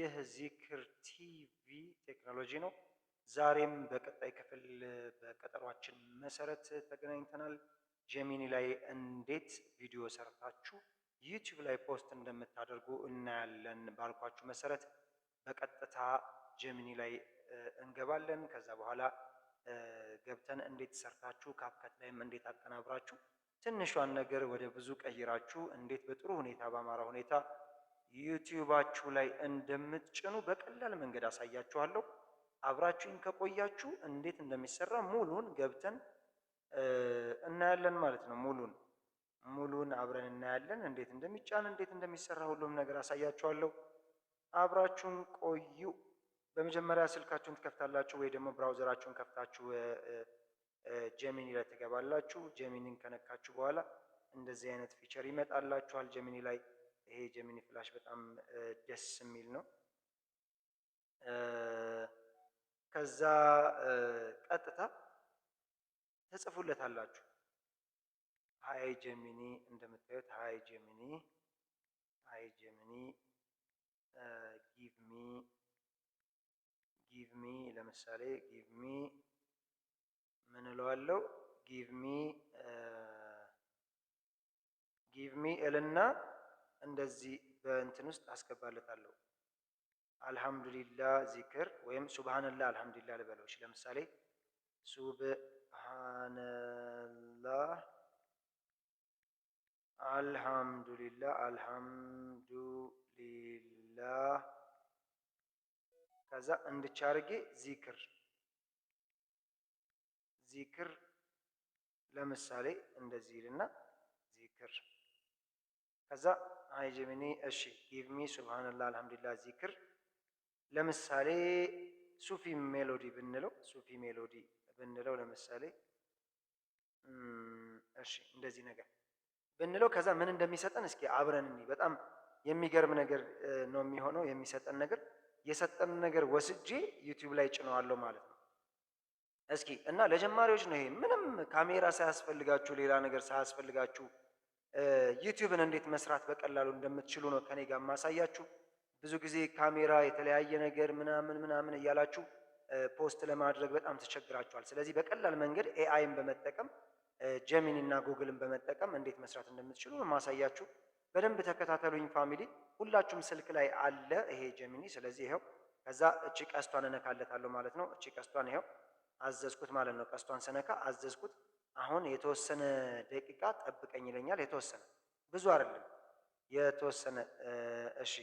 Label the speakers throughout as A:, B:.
A: ይህ ዚክር ቲቪ ቴክኖሎጂ ነው። ዛሬም በቀጣይ ክፍል በቀጠሯችን መሰረት ተገናኝተናል። ጀሚኒ ላይ እንዴት ቪዲዮ ሰርታችሁ ዩቲዩብ ላይ ፖስት እንደምታደርጉ እናያለን። ባልኳችሁ መሰረት በቀጥታ ጀሚኒ ላይ እንገባለን። ከዛ በኋላ ገብተን እንዴት ሰርታችሁ ካፕከት ላይም እንዴት አቀናብራችሁ ትንሿን ነገር ወደ ብዙ ቀይራችሁ እንዴት በጥሩ ሁኔታ በአማራ ሁኔታ ዩቲዩባችሁ ላይ እንደምትጭኑ በቀላል መንገድ አሳያችኋለሁ። አብራችሁኝ ከቆያችሁ እንዴት እንደሚሰራ ሙሉን ገብተን እናያለን ማለት ነው። ሙሉን አብረን እናያለን። እንዴት እንደሚጫን እንዴት እንደሚሰራ ሁሉም ነገር አሳያችኋለሁ። አብራችሁን ቆዩ። በመጀመሪያ ስልካችሁን ትከፍታላችሁ ወይ ደግሞ ብራውዘራችሁን ከፍታችሁ ጀሚኒ ላይ ትገባላችሁ። ጀሚኒን ከነካችሁ በኋላ እንደዚህ አይነት ፊቸር ይመጣላችኋል ጀሚኒ ላይ። ይሄ ጀሚኒ ፍላሽ በጣም ደስ የሚል ነው። ከዛ ቀጥታ ተጽፉለታላችሁ። ሃይ ጀሚኒ እንደምታዩት ሃይ ጀሚኒ ጊቭ ሚ ለምሳሌ ጊቭ ሚ እልና እንደዚህ በእንትን ውስጥ አስገባለታለሁ። አልሐምዱሊላህ ዚክር ወይም ሱብሃንላህ አልሐምዱሊላህ ልበለው። እሺ ለምሳሌ ሱብሃንላህ አልሐምዱሊላህ ከዛ እንድቻርጌ ዚክር ለምሳሌ እንደዚህ ይልና ዚክር ከዛ ሃይ ጀሚኒ እሺ ጊቭ ሚ ሱብሃንላህ አልሐምዱሊላህ ዚክር ለምሳሌ ሱፊ ሜሎዲ ብንለው ለምሳሌ እሺ እንደዚህ ነገር ብንለው ከዛ ምን እንደሚሰጠን እስኪ አብረን እንይ። በጣም የሚገርም ነገር ነው የሚሆነው የሚሰጠን ነገር። የሰጠን ነገር ወስጄ ዩቲዩብ ላይ ጭነዋለሁ ማለት ነው። እስኪ እና ለጀማሪዎች ነው ይሄ። ምንም ካሜራ ሳያስፈልጋችሁ ሌላ ነገር ሳያስፈልጋችሁ ዩቲዩብን እንዴት መስራት በቀላሉ እንደምትችሉ ነው ከኔ ጋር ማሳያችሁ። ብዙ ጊዜ ካሜራ የተለያየ ነገር ምናምን እያላችሁ ፖስት ለማድረግ በጣም ተቸግራችኋል። ስለዚህ በቀላል መንገድ ኤአይን በመጠቀም ጀሚኒ እና ጉግልን በመጠቀም እንዴት መስራት እንደምትችሉ ነው ማሳያችሁ። በደንብ ተከታተሉኝ ፋሚሊ። ሁላችሁም ስልክ ላይ አለ ይሄ ጀሚኒ። ስለዚህ ይሄው ከዛ እቺ ቀስቷን እነካለታለሁ ማለት ነው። እቺ ቀስቷን ይሄው አዘዝኩት ማለት ነው። ቀስቷን ስነካ አዘዝኩት። አሁን የተወሰነ ደቂቃ ጠብቀኝ ይለኛል። የተወሰነ ብዙ አይደለም የተወሰነ። እሺ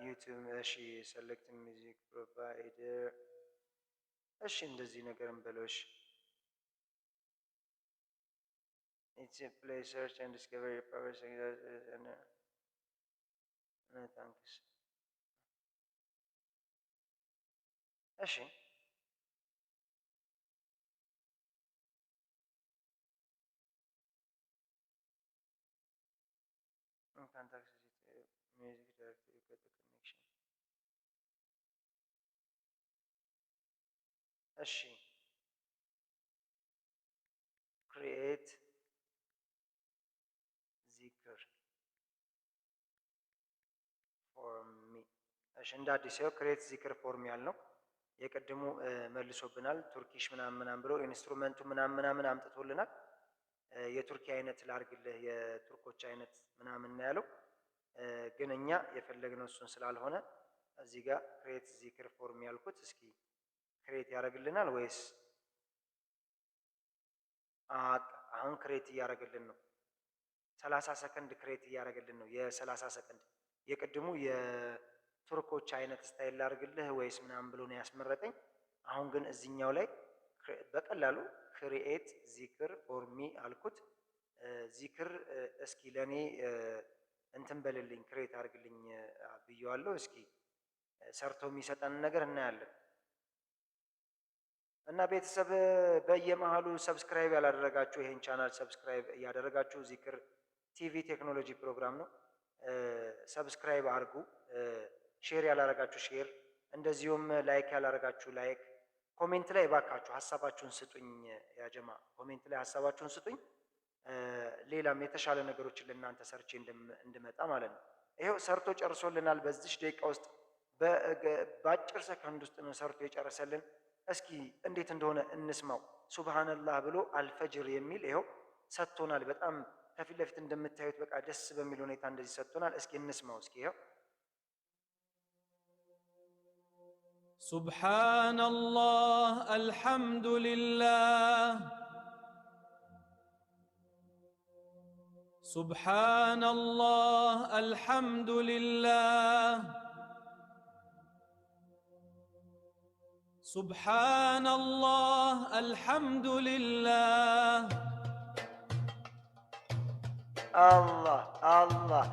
A: ዩቲዩብ እሺ ሴሌክት ሚውዚክ ፕሮቫይደር እሺ እንደዚህ ነገርም በለው። እሺ it's a play search and discover your power and thanks እሺ can't access it music directory got the connection እሺ create ዚክር for me እሺ እንደ አዲስ ያው create ዚክር for me ያልነው የቀድሞ መልሶብናል። ቱርኪሽ ምናምን ብሎ ኢንስትሩመንቱ ምናምን አምጥቶልናል። የቱርኪ አይነት ላርግልህ የቱርኮች አይነት ምናምን ነው ያለው። ግን እኛ የፈለግነው እሱን ስላልሆነ እዚህ ጋር ክሬት ዚክር ፎርም ያልኩት እስኪ ክሬት ያደርግልናል ወይስ አሁን ክሬት እያደረገልን ነው። 30 ሰከንድ ክሬት እያደረገልን ነው። የ30 ሰከንድ የቅድሙ የቱርኮች አይነት ስታይል ላርግልህ ወይስ ምናምን ብሎ ነው ያስመረጠኝ። አሁን ግን እዚህኛው ላይ በቀላሉ ክሪኤት ዚክር ፎር ሚ አልኩት። ዚክር እስኪ ለኔ እንትን በልልኝ ክሬት አድርግልኝ ብየዋለሁ። እስኪ ሰርቶ የሚሰጠን ነገር እናያለን። እና ቤተሰብ በየመሃሉ ሰብስክራይብ ያላደረጋችሁ ይሄን ቻናል ሰብስክራይብ እያደረጋችሁ ዚክር ቲቪ ቴክኖሎጂ ፕሮግራም ነው። ሰብስክራይብ አድርጉ። ሼር ያላረጋችሁ ሼር፣ እንደዚሁም ላይክ ያላረጋችሁ ላይክ። ኮሜንት ላይ ባካችሁ ሀሳባችሁን ስጡኝ። ያጀማ ኮሜንት ላይ ሀሳባችሁን ስጡኝ። ሌላም የተሻለ ነገሮችን ለእናንተ ሰርቼ እንድመጣ ማለት ነው። ይሄው ሰርቶ ጨርሶልናል። በዚህ ደቂቃ ውስጥ በአጭር ሰከንድ ውስጥ ነው ሰርቶ የጨረሰልን። እስኪ እንዴት እንደሆነ እንስማው። ሱብሃንአላህ ብሎ አልፈጅር የሚል ይሄው ሰጥቶናል። በጣም ከፊት ለፊት እንደምታዩት በቃ ደስ በሚል ሁኔታ እንደዚህ ሰጥቶናል። እስኪ እንስማው። እስኪ ይሄው
B: ሱብሃንአላህ አልሐምዱሊላህ ሱብሃንአላህ አልሐምዱሊላህ ሱብሃንአላህ አልሐምዱሊላህ።
A: አላህ አላህ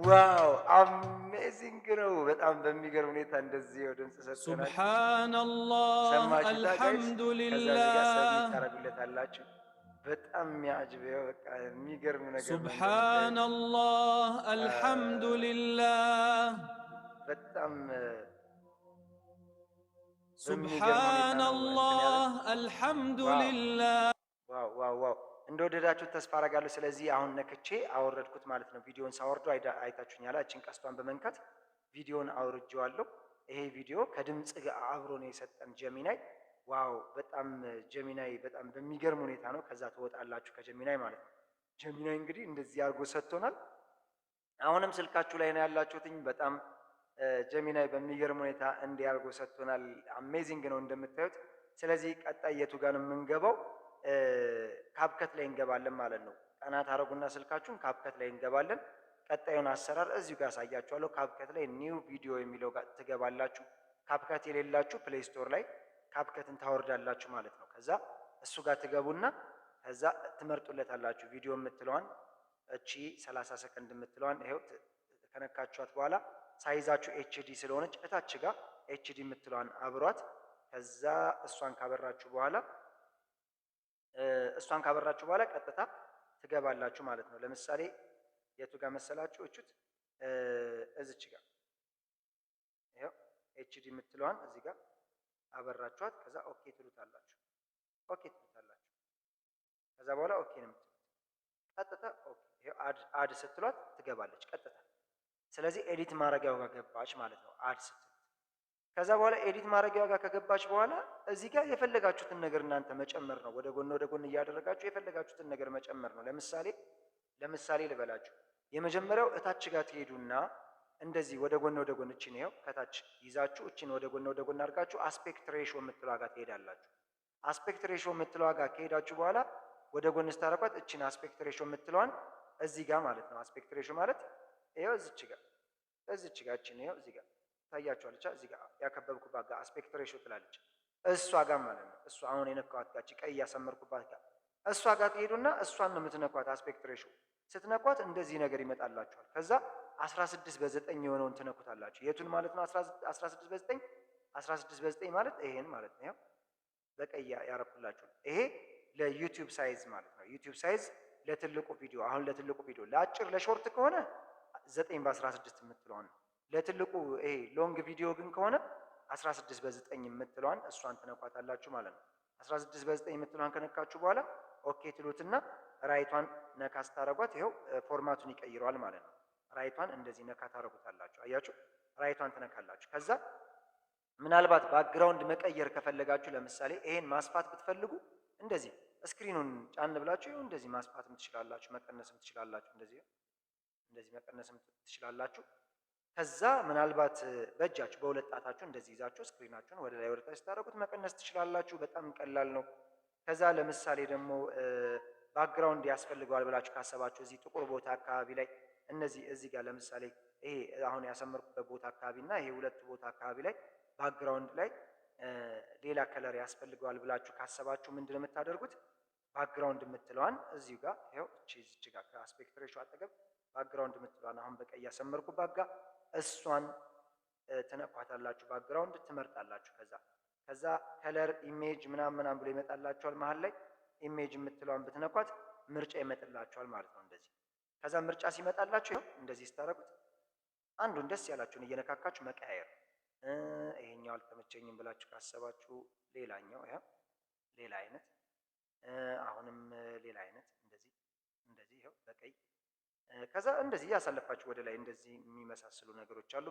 A: ዋው አሜዚንግ ነው። በጣም በሚገርም ሁኔታ እንደዚህ ነው ድምጽ ሰጥተናል።
B: ሱብሃንአላህ አልሐምዱሊላህ
A: ታረጉለታላችሁ። በጣም የሚያጅበው በቃ የሚገርም ነገር ነው።
B: ሱብሃንአላህ አልሐምዱሊላህ በጣም ሱብሃንአላህ አልሐምዱሊላህ።
A: ዋው ዋው ዋው እንደወደዳችሁት ተስፋ አደርጋለሁ። ስለዚህ አሁን ነክቼ አወረድኩት ማለት ነው። ቪዲዮን ሳወርዶ አይታችሁኛል። እቺን ቀስቷን በመንካት ቪዲዮን አውርጄዋለሁ። ይሄ ቪዲዮ ከድምጽ ጋር አብሮ ነው የሰጠን ጀሚናይ። ዋው በጣም ጀሚናይ በጣም በሚገርም ሁኔታ ነው። ከዛ ትወጣላችሁ ከጀሚናይ ማለት ነው። ጀሚናይ እንግዲህ እንደዚህ አድርጎ ሰጥቶናል። አሁንም ስልካችሁ ላይ ነው ያላችሁትኝ። በጣም ጀሚናይ በሚገርም ሁኔታ እንዲያርጎ ሰጥቶናል። አሜዚንግ ነው እንደምታዩት። ስለዚህ ቀጣይ የቱ ጋር ነው የምንገባው? ካፕከት ላይ እንገባለን ማለት ነው። ቀና ታረጉና ስልካችሁን ካፕከት ላይ እንገባለን። ቀጣዩን አሰራር እዚሁ ጋር አሳያችኋለሁ። ካፕከት ላይ ኒው ቪዲዮ የሚለው ጋር ትገባላችሁ። ካፕከት የሌላችሁ ፕሌይ ስቶር ላይ ካፕከትን ታወርዳላችሁ ማለት ነው። ከዛ እሱ ጋር ትገቡና ከዛ ትመርጡለታላችሁ ቪዲዮ የምትለዋን እቺ 30 ሰከንድ የምትለዋን ይሄው ከነካችኋት በኋላ ሳይዛችሁ ኤችዲ ስለሆነች እታች ጋር ኤችዲ የምትለዋን አብሯት። ከዛ እሷን ካበራችሁ በኋላ ቀጥታ ትገባላችሁ ማለት ነው። ለምሳሌ የቱ ጋር መሰላችሁ? እቹት እዚች ጋር ይሄው ኤችዲ የምትለዋን እዚህ ጋር አበራችኋት። ከዛ ኦኬ ትሉታላችሁ። ከዛ በኋላ ኦኬ ነው የምትሉት። ቀጥታ ኦኬ ይሄው አድ ስትሏት ትገባለች ቀጥታ። ስለዚህ ኤዲት ማድረጊያው ጋር ገባች ማለት ነው አድ ስትሉት። ከዛ በኋላ ኤዲት ማድረጊያው ጋር ከገባች በኋላ እዚህ ጋር የፈለጋችሁትን ነገር እናንተ መጨመር ነው። ወደ ጎን እያደረጋችሁ የፈለጋችሁትን ነገር መጨመር ነው። ለምሳሌ ልበላችሁ። የመጀመሪያው እታች ጋር ትሄዱና እንደዚህ ወደ ጎን እቺን ይሄው ከታች ይዛችሁ እቺን ወደ ጎን አድርጋችሁ አስፔክት ሬሽዮ የምትለዋ ጋር ትሄዳላችሁ። አስፔክት ሬሽዮ የምትለዋ ጋር ከሄዳችሁ በኋላ ወደ ጎን ስታረቋት እቺን አስፔክት ሬሽዮ የምትለዋን እዚህ ጋር ማለት ነው። አስፔክት ሬሽዮ ማለት ይሄው እዚች ጋር እቺን ይሄው እዚህ ጋር ታያችኋለች። እዚህ ጋር ያከበብኩባት ጋር አስፔክት ሬሽዮ ትላለች። እሷ ጋር ማለት ነው። እሷ አሁን የነካኋት ጋር እቺ ቀይ ያሰመርኩባት ጋር እሷ ጋር ትሄዱና እሷን ነው የምትነኳት። አስፔክት ሬሽዮ ስትነኳት እንደዚህ ነገር ይመጣላችኋል። ከዛ 16 በ9 የሆነውን ትነኩታላችሁ። የቱን ማለት ነው? 16 በ9 16 በ9 ማለት ይሄን ማለት ነው። ይሄው በቀይ ያረኩላችሁ። ይሄ ለዩቲዩብ ሳይዝ ማለት ነው። ዩቲዩብ ሳይዝ ለትልቁ ቪዲዮ። አሁን ለትልቁ ቪዲዮ ለአጭር ለሾርት ከሆነ 9 በ16 የምትለዋን፣ ለትልቁ ይሄ ሎንግ ቪዲዮ ግን ከሆነ 16 በ9 የምትለዋን እሷን ትነኳታላችሁ ማለት ነው። 16 በ9 የምትለዋን ከነካችሁ በኋላ ኦኬ ትሉትና ራይቷን ነካ ስታረጓት ይሄው ፎርማቱን ይቀይረዋል ማለት ነው። ራይቷን እንደዚህ ነካ ታረጉታላችሁ። አያችሁ፣ ራይቷን ትነካላችሁ። ከዛ ምናልባት ባክግራውንድ መቀየር ከፈለጋችሁ ለምሳሌ ይሄን ማስፋት ብትፈልጉ እንደዚህ ስክሪኑን ጫን ብላችሁ ይሄው እንደዚህ ማስፋትም ትችላላችሁ፣ መቀነስም ትችላላችሁ። እንደዚህ መቀነስም ትችላላችሁ። ከዛ ምናልባት በእጃችሁ በሁለት ጣታችሁ እንደዚህ ይዛችሁ ስክሪናችሁን ወደ ላይ ወደ ታች ስታረጉት መቀነስ ትችላላችሁ። በጣም ቀላል ነው። ከዛ ለምሳሌ ደግሞ ባክግራውንድ ያስፈልገዋል ብላችሁ ካሰባችሁ እዚህ ጥቁር ቦታ አካባቢ ላይ እዚህ ጋር ለምሳሌ ይሄ አሁን ያሰመርኩበት ቦታ አካባቢ እና ይሄ ሁለቱ ቦታ አካባቢ ላይ ባክግራውንድ ላይ ሌላ ከለር ያስፈልገዋል ብላችሁ ካሰባችሁ ምንድነው የምታደርጉት? ባክግራውንድ የምትለዋን እዚሁ ጋር ይሄው እዚህ ጋር ከአስፔክት ሬሽዮ አጠገብ ባክግራውንድ የምትለዋን አሁን በቀይ ያሰመርኩባት ጋር እሷን ትነኳታላችሁ። ባክግራውንድ ትመርጣላችሁ። ከዛ ከለር ኢሜጅ ምናምን ብሎ ይመጣላችኋል። መሀል ላይ ኢሜጅ የምትለዋን ብትነኳት ምርጫ ይመጣላችኋል ማለት ነው። እንደዚህ ከዛ ምርጫ ሲመጣላችሁ እንደዚህ ስታረጉት አንዱን ደስ ያላችሁን እየነካካችሁ መቀያየር። ይሄኛው አልተመቸኝም ብላችሁ ካሰባችሁ ሌላኛው ሌላ አይነት አሁንም ሌላ አይነት እንደዚህ ይኸው በቀይ ከዛ እንደዚህ ያሳለፋችሁ ወደ ላይ እንደዚህ የሚመሳሰሉ ነገሮች አሉ።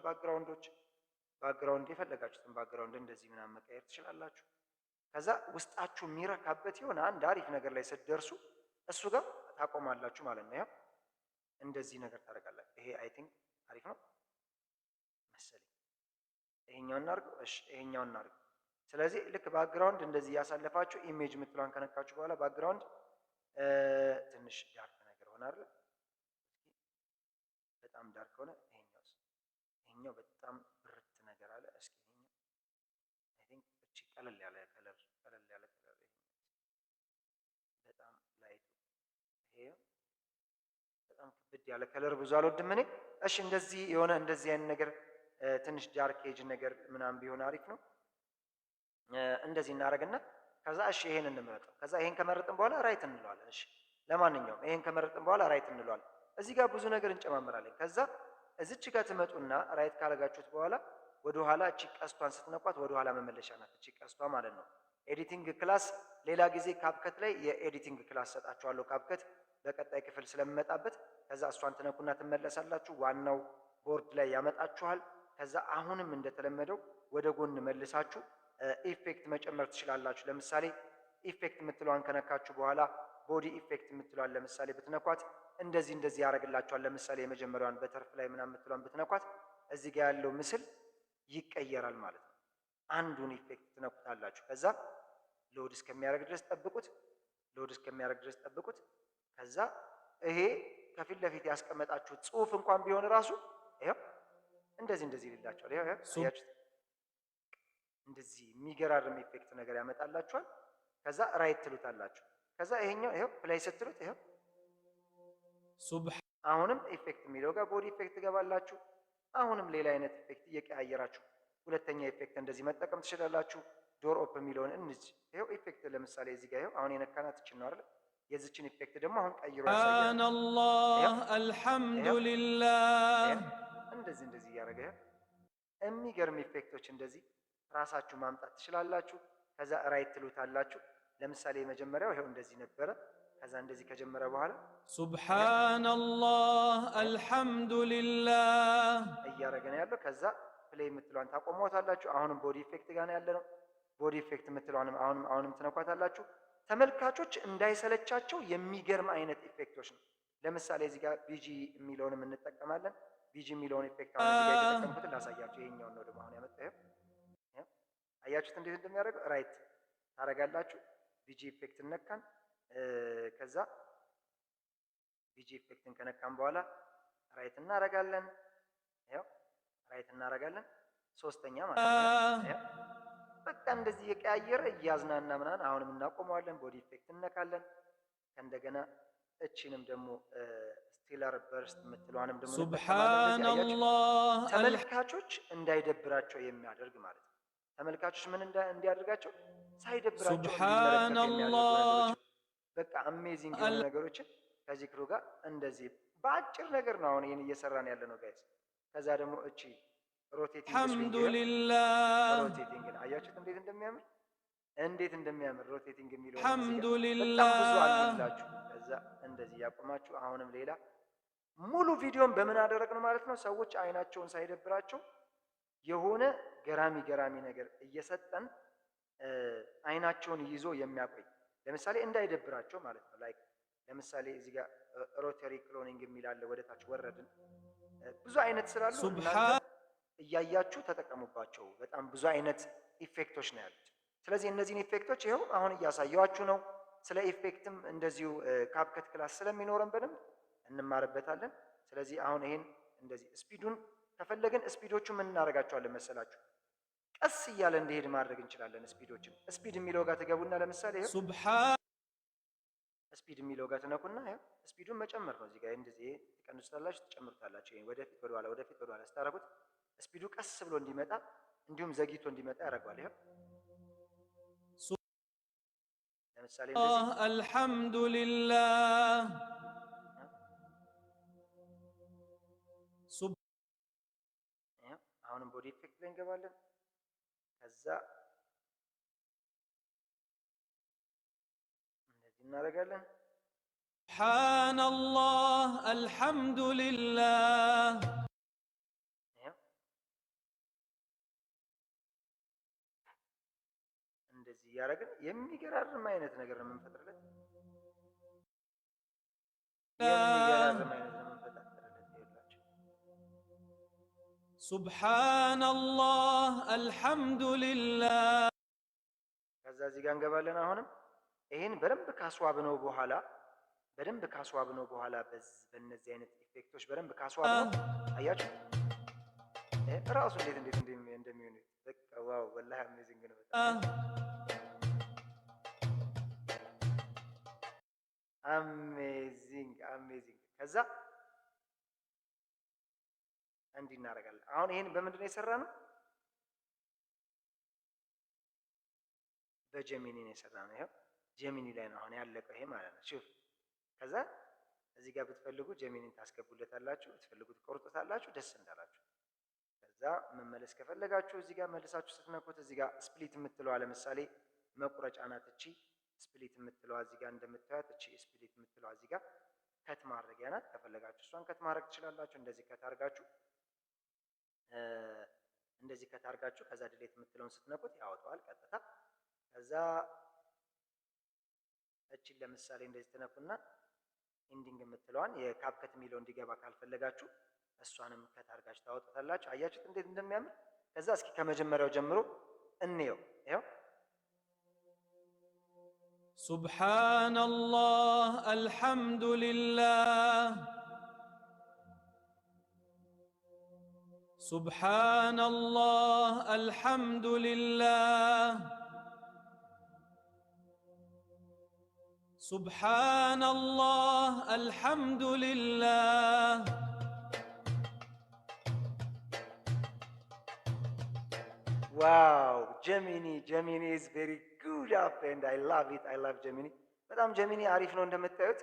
A: ባክግራውንድ የፈለጋችሁትን ባክግራውንድ እንደዚህ ምናምን መቀየር ትችላላችሁ። ከዛ ውስጣችሁ የሚረካበት የሆነ አንድ አሪፍ ነገር ላይ ስትደርሱ እሱ ጋር ታቆማላችሁ ማለት ነው። ያው እንደዚህ ነገር ታደርጋላችሁ። ይሄ አይ ቲንክ አሪፍ ነው መሰለኝ። ይሄኛውን እናድርገው። እሺ ይሄኛውን እናድርገው። ስለዚህ ልክ ባክግራውንድ እንደዚህ ያሳለፋችሁ ኢሜጅ የምትለዋን ከነካችሁ በኋላ ባክግራውንድ ትንሽ ዳርክ ነገር ሆነ አይደል? በጣም ዳርክ ሆነ። ይሄኛው በጣም ብርት ነገር አለ። እስኪ ይሄኛው አይ ቲንክ እቺ ቀለል ያለ ከለር በጣም ላይት ይሄ በጣም ክብድ ያለ ከለር ብዙ አልወድም እኔ። እሺ እንደዚህ የሆነ እንደዚህ አይነት ነገር ትንሽ ዳርክ ኤጅ ነገር ምናምን ቢሆን አሪፍ ነው። እንደዚህ እናደርግና ከዛ እሺ ይሄን እንመርጥ። ከዛ ይሄን ከመረጥን በኋላ ራይት እንለዋለን። እሺ ለማንኛውም ይሄን ከመረጥን በኋላ ራይት እንለዋለን። እዚህ ጋር ብዙ ነገር እንጨማምራለን። ከዛ እዚች ጋር ትመጡና ራይት ካረጋችሁት በኋላ ወደ ኋላ እቺ ቀስቷን ስትነኳት ወደ ኋላ መመለሻ ናት እቺ ቀስቷ ማለት ነው። ኤዲቲንግ ክላስ ሌላ ጊዜ ካፕከት ላይ የኤዲቲንግ ክላስ ሰጣችኋለሁ። ካፕከት በቀጣይ ክፍል ስለምመጣበት ከዛ እሷን ትነኩና ትመለሳላችሁ። ዋናው ቦርድ ላይ ያመጣችኋል። ከዛ አሁንም እንደተለመደው ወደ ጎን መልሳችሁ ኢፌክት መጨመር ትችላላችሁ። ለምሳሌ ኢፌክት የምትለዋን ከነካችሁ በኋላ ቦዲ ኢፌክት የምትለዋን ለምሳሌ ብትነኳት እንደዚህ ያደርግላችኋል። ለምሳሌ የመጀመሪያዋን በተርፍ ላይ ምናምን የምትለዋን ብትነኳት እዚህ ጋር ያለው ምስል ይቀየራል ማለት ነው። አንዱን ኢፌክት ትነኩታላችሁ። ከዛ ሎድ እስከሚያደርግ ድረስ ጠብቁት። ከዛ ይሄ ከፊት ለፊት ያስቀመጣችሁት ጽሁፍ እንኳን ቢሆን ራሱ ይሄው እንደዚህ ይላችኋል። ይሄው አያችሁት? እንደዚህ የሚገራርም ኢፌክት ነገር ያመጣላችኋል። ከዛ ራይት ትሉታላችሁ። ከዛ ይሄኛው ይሄው ፕሌይ ስትሉት ይሄው አሁንም ኢፌክት የሚለው ጋር ቦዲ ኢፌክት ገባላችሁ። አሁንም ሌላ አይነት ኢፌክት እየቀያየራችሁ ሁለተኛ ኢፌክት እንደዚህ መጠቀም ትችላላችሁ። ዶር ኦፕ የሚለውን እንጂ ይሄው ኢፌክት ለምሳሌ እዚህ ጋር ይሄው አሁን የነካናት እቺ ነው አይደል? የዚችን ኢፌክት ደግሞ አሁን ቀይሮ ያሳያል።
B: ሱብሃንአላህ አልሐምዱሊላህ
A: እንደዚህ እያደረገ የሚገርም ኢፌክቶች እንደዚህ ራሳችሁ ማምጣት ትችላላችሁ። ከዛ ራይት ትሉታላችሁ። ለምሳሌ የመጀመሪያው ይሄው እንደዚህ ነበረ። ከዛ እንደዚህ ከጀመረ በኋላ
B: ሱብሃንአላህ አልሐምዱሊላህ
A: እያደረገ ነው ያለው። ከዛ ፕሌይ የምትለዋን ታቆሟታላችሁ። አሁንም ቦዲ ኢፌክት ጋር ነው ያለነው። ቦዲ ኢፌክት የምትለዋን አሁንም ትነኳታላችሁ። ተመልካቾች እንዳይሰለቻቸው የሚገርም አይነት ኢፌክቶች ነው። ለምሳሌ እዚህ ጋር ቢጂ የሚለውንም እንጠቀማለን። ቢጂ የሚለውን ኢፌክት አሁን እዚህ ጋር የተጠቀምኩትን ላሳያችሁ። ይሄኛውን ነው ደግሞ አሁን ያመጣው። አያችሁት እንዴት እንደሚያደርገው? ራይት ታረጋላችሁ። ቢጂ ኢፌክት ነካን። ከዛ ቢጂ ኢፌክትን ከነካን በኋላ ራይት እናረጋለን። ራይት እናረጋለን። ሶስተኛ ማለት ነው። በቃ እንደዚህ የቀያየረ እያዝናና ምናምን አሁንም እናቆመዋለን። ቦዲ ኢፌክት እንነካለን። ከእንደገና እቺንም ደግሞ ስቲለር በርስት የምትለዋንም ደግሞ
B: ሱብሃንአላህ
A: ተመልካቾች እንዳይደብራቸው የሚያደርግ ማለት ነው። ተመልካቾች ምን እንዲያደርጋቸው ሳይደብራቸው
B: ሱብሃንአላህ
A: በቃ አሜዚንግ የሆኑ ነገሮችን ከዚክሩ ጋር እንደዚህ በአጭር ነገር ነው አሁን ይሄን እየሰራን ያለ ነው ጋይስ። ከዛ ደግሞ እቺ ሮቴቲንግ
B: አልሐምዱሊላህ
A: ሮቴቲንግ አያችሁት እንዴት እንደሚያምር ሮቴቲንግ የሚለው
B: አልሐምዱሊላህ
A: በጣም ብዙ አላችሁ። ከዛ እንደዚህ ያቆማችሁ አሁንም ሌላ ሙሉ ቪዲዮን በምን አደረግነው ማለት ነው። ሰዎች አይናቸውን ሳይደብራቸው የሆነ ገራሚ ነገር እየሰጠን አይናቸውን ይዞ የሚያቆይ ለምሳሌ እንዳይደብራቸው ማለት ነው። ላይክ ለምሳሌ እዚህ ጋር ሮተሪ ክሎኒንግ የሚል አለ። ወደ ታች ወረድን። ብዙ አይነት ስላሉ እናንተ እያያችሁ ተጠቀሙባቸው። በጣም ብዙ አይነት ኢፌክቶች ነው ያሉት። ስለዚህ እነዚህን ኢፌክቶች ይኸው አሁን እያሳየዋችሁ ነው። ስለ ኢፌክትም እንደዚሁ ካፕከት ክላስ ስለሚኖረን በደንብ እንማርበታለን። ስለዚህ አሁን ይሄን እንደዚህ ስፒዱን ከፈለግን ስፒዶቹ ምን እናደርጋቸዋለን መሰላችሁ? ቀስ እያለ እንዲሄድ ማድረግ እንችላለን። ስፒዶችን ስፒድ የሚለው ጋር ትገቡና ለምሳሌ ይሄ ስፒድ የሚለው ጋር ትነኩና ይሄ ስፒዱን መጨመር ነው። እዚህ ጋር እንደዚህ ትቀንሱታላችሁ፣ ትጨምሩታላችሁ። ይሄ ወደፊት ወደኋላ ስታደርጉት ስፒዱ ቀስ ብሎ እንዲመጣ እንዲሁም ዘግይቶ እንዲመጣ ያደርገዋል። ይሄ ለምሳሌ እንደዚህ
B: አልሐምዱሊላህ
A: አሁንም ቦዲ ኢፌክት ላይ እንገባለን። ከዛ እንደዚህ እናደርጋለን።
B: سبحان الله الحمد لله
A: እንደዚህ እያደረግን የሚገራርም አይነት ነገር ነው የምንፈጥርለት። የሚገራርም አይነት ነው የምንፈጥርለት። ይኸውላችሁ
B: سبحان الله الحمد لله።
A: ከዛ እዚህ ጋር እንገባለን። አሁንም ይሄን በደንብ ካስዋብነው በኋላ በእነዚህ አይነት ኢፌክቶች በደንብ ካስዋብነው አያችሁ ራሱ እንዴት እንደሚሆን በቃ ዋው ወላሂ አሜዚንግ ነው በጣም አሜዚንግ። ከዛ እንዲህ እናደርጋለን። አሁን ይሄን በምንድን ነው የሰራነው? በጀሚኒ ነው የሰራነው። ይሄው ጀሚኒ ላይ ነው አሁን ያለቀው ይሄ ማለት ነው። ሹፍ ከዛ እዚህ ጋር ብትፈልጉ ጀሚኒን ታስገቡለታላችሁ፣ ብትፈልጉ ትቆርጡታላችሁ፣ ደስ እንዳላችሁ። ከዛ መመለስ ከፈለጋችሁ እዚህ ጋር መልሳችሁ ስትነኩት እዚህ ጋር ስፕሊት የምትለዋ ለምሳሌ መቁረጫ ናት። እቺ ስፕሊት የምትለዋ እዚህ ጋር እንደምታዩት እቺ ስፕሊት የምትለዋ እዚህ ጋር ከት ማድረጊያ ናት። ከፈለጋችሁ እሷን ከት ማድረግ ትችላላችሁ። እንደዚህ ከት አድርጋችሁ ከዛ ድሌት የምትለውን ስትነኩት ያወጣዋል ቀጥታ። ከዛ እቺን ለምሳሌ እንደዚህ ትነኩና ኢንዲንግ የምትለዋን የካፕከት የሚለው እንዲገባ ካልፈለጋችሁ እሷንም ከት አድርጋችሁ ታወጣታላችሁ። አያችሁት እንዴት እንደሚያምር። ከዛ እስኪ ከመጀመሪያው ጀምሮ እንየው። ይኸው
B: ሱብሓነላህ አልሐምዱሊላህ ሱብሓነላህ አልሐምዱሊላህ ሱብሓነላህ አልሐምዱሊላህ።
A: ዋው ጀሚኒ ኢዝ ቬሪ ጉድ አፕ ኤንድ አይ ላቭ ኢት። አይ ላቭ ጀሚኒ በጣም ጀሚኒ አሪፍ ነው። እንደምታዩት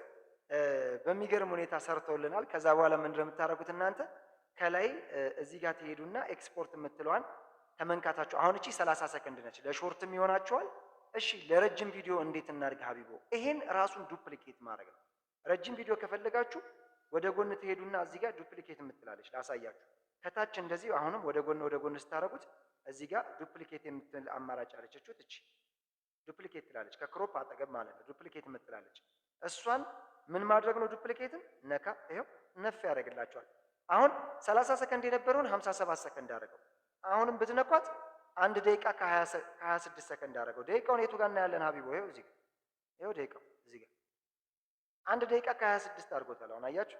A: በሚገርም ሁኔታ ሰርተውልናል። ከዛ በኋላ ምንድን ነው የምታደርጉት እናንተ ከላይ እዚህ ጋር ትሄዱና ኤክስፖርት የምትለዋን ተመንካታችሁ። አሁን እቺ 30 ሰከንድ ነች፣ ለሾርትም ይሆናችኋል። እሺ ለረጅም ቪዲዮ እንዴት እናድርግ ሀቢቦ? ይሄን ራሱን ዱፕሊኬት ማድረግ ነው። ረጅም ቪዲዮ ከፈለጋችሁ ወደ ጎን ትሄዱና እዚህ ጋር ዱፕሊኬት የምትላለች ላሳያችሁ። ከታች እንደዚህ አሁንም ወደ ጎን ስታረጉት እዚህ ጋር ዱፕሊኬት የምትል አማራጭ አለች። እቺ ዱፕሊኬት ትላለች፣ ከክሮፕ አጠገብ ማለት ነው። ዱፕሊኬት የምትላለች እሷን ምን ማድረግ ነው? ዱፕሊኬትን ነካ፣ ይሄው ነፍ ያደርግላችኋል። አሁን 30 ሰከንድ የነበረውን 57 ሰከንድ አደረገው። አሁንም ብትነኳት 1 ደቂቃ ከ26 ሰከንድ አደረገው። ደቂቃውን የቱ ጋር እናያለን ሀቢቦ? ይሄው እዚህ ጋር ይሄው ደቂቃው እዚህ ጋር 1 ደቂቃ ከ26 አድርጎታል። አሁን አያችሁ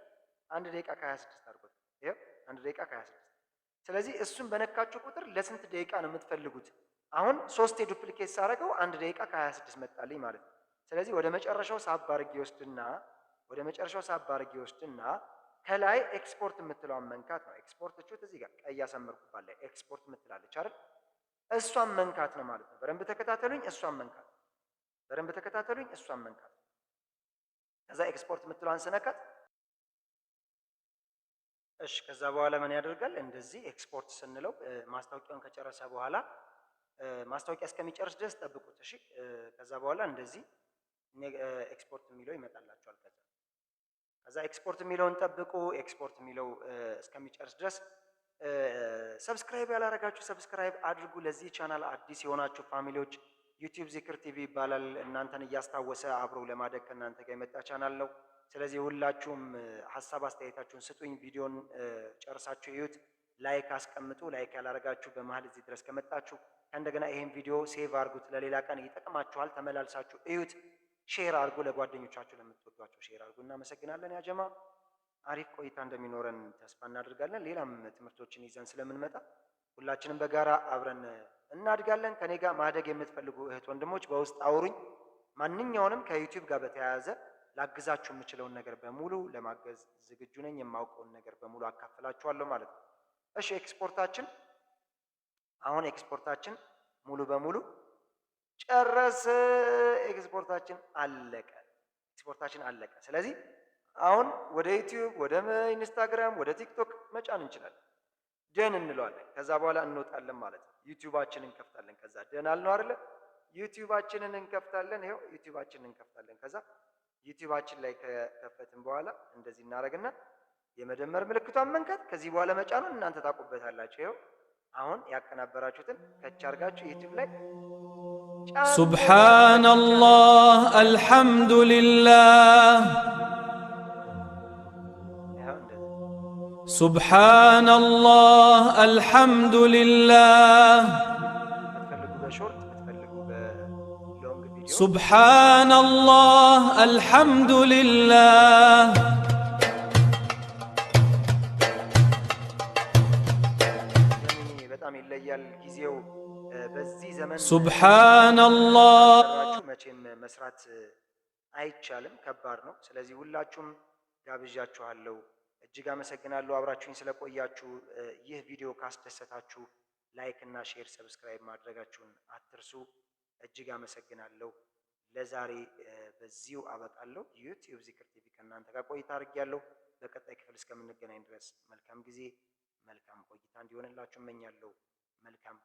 A: 1 ደቂቃ ከ26 አድርጎታል። ይሄው 1 ደቂቃ ከ26። ስለዚህ እሱን በነካችሁ ቁጥር ለስንት ደቂቃ ነው የምትፈልጉት? አሁን 3 ዱፕሊኬት ሳደርገው 1 ደቂቃ ከ26 መጣልኝ ማለት ነው። ስለዚህ ወደ መጨረሻው ሳብ አድርጌ ወስድና ከላይ ኤክስፖርት የምትለዋን መንካት ነው። ኤክስፖርት እቹት እዚህ ጋር ቀይ ያሰመርኩባት ላይ ኤክስፖርት የምትላለች አይደል? እሷን መንካት ነው ማለት ነው። በደንብ ተከታተሉኝ። እሷን መንካት። ከዛ ኤክስፖርት የምትለዋን ስነካት እሺ፣ ከዛ በኋላ ምን ያደርጋል? እንደዚህ ኤክስፖርት ስንለው ማስታወቂያውን ከጨረሰ በኋላ ማስታወቂያ እስከሚጨርስ ድረስ ጠብቁት። እሺ፣ ከዛ በኋላ እንደዚህ ኤክስፖርት የሚለው ይመጣላችኋል። ከዛ ኤክስፖርት የሚለውን ጠብቁ። ኤክስፖርት የሚለው እስከሚጨርስ ድረስ ሰብስክራይብ ያላረጋችሁ ሰብስክራይብ አድርጉ። ለዚህ ቻናል አዲስ የሆናችሁ ፋሚሊዎች ዩቲዩብ ዚክር ቲቪ ይባላል። እናንተን እያስታወሰ አብሮ ለማደግ ከእናንተ ጋር የመጣ ቻናል ነው። ስለዚህ ሁላችሁም ሀሳብ አስተያየታችሁን ስጡኝ። ቪዲዮን ጨርሳችሁ እዩት። ላይክ አስቀምጡ። ላይክ ያላረጋችሁ በመሀል እዚህ ድረስ ከመጣችሁ ከእንደገና ይሄን ቪዲዮ ሴቭ አድርጉት። ለሌላ ቀን ይጠቅማችኋል። ተመላልሳችሁ እዩት። ሼር አድርጉ። ለጓደኞቻችሁ ለምትወዷቸው ሼር አድርጉ። እናመሰግናለን። ያጀማ አሪፍ ቆይታ እንደሚኖረን ተስፋ እናደርጋለን። ሌላም ትምህርቶችን ይዘን ስለምንመጣ ሁላችንም በጋራ አብረን እናድጋለን። ከኔ ጋር ማደግ የምትፈልጉ እህት ወንድሞች በውስጥ አውሩኝ። ማንኛውንም ከዩቲዩብ ጋር በተያያዘ ላግዛችሁ የምችለውን ነገር በሙሉ ለማገዝ ዝግጁ ነኝ። የማውቀውን ነገር በሙሉ አካፍላችኋለሁ ማለት ነው። እሺ ኤክስፖርታችን ሙሉ በሙሉ ጨረስ። ኤክስፖርታችን አለቀ። ስለዚህ አሁን ወደ ዩቲዩብ፣ ወደ ኢንስታግራም፣ ወደ ቲክቶክ መጫን እንችላለን። ደን እንለዋለን። ከዛ በኋላ እንወጣለን ማለት ነው። ዩቲዩባችንን እንከፍታለን። ከዛ ደን አልነው አይደለ? ዩቲዩባችንን እንከፍታለን። ይሄው ዩቲዩባችንን እንከፍታለን። ከዛ ዩቲዩባችን ላይ ከከፈትን በኋላ እንደዚህ እናደርግና የመደመር ምልክቷን መንካት ከዚህ በኋላ መጫኑን እናንተ ታውቁበታላችሁ። ይኸው አሁን ያቀናበራችሁትን ከች አድርጋችሁ ዩቲዩብ ላይ
B: ሱብሓነላህ አልሐምዱሊላህ ሱብሓነላህ አልሐምዱሊላህ
A: ብትፈልጉ በሾርት ብትፈልጉ በሎንግ ቪዲዮ
B: ሱብሓነላህ አልሐምዱሊላህ
A: በጣም ይለያል ጊዜው። በዚህ ዘመን
B: ሱብሓነላህ
A: መቼም መስራት አይቻልም፣ ከባድ ነው። ስለዚህ ሁላችሁም ጋብዣችኋለሁ። እጅግ አመሰግናለሁ አብራችሁኝ ስለቆያችሁ። ይህ ቪዲዮ ካስደሰታችሁ ላይክ እና ሼር፣ ሰብስክራይብ ማድረጋችሁን አትርሱ። እጅግ አመሰግናለሁ። ለዛሬ በዚሁ አበቃለሁ። ዩቲዩብ ዚክር ቲቪ ከእናንተ ጋር ቆይታ አድርጌያለሁ። በቀጣይ ክፍል እስከምንገናኝ ድረስ መልካም ጊዜ፣ መልካም ቆይታ እንዲሆንላችሁ እመኛለሁ። መልካም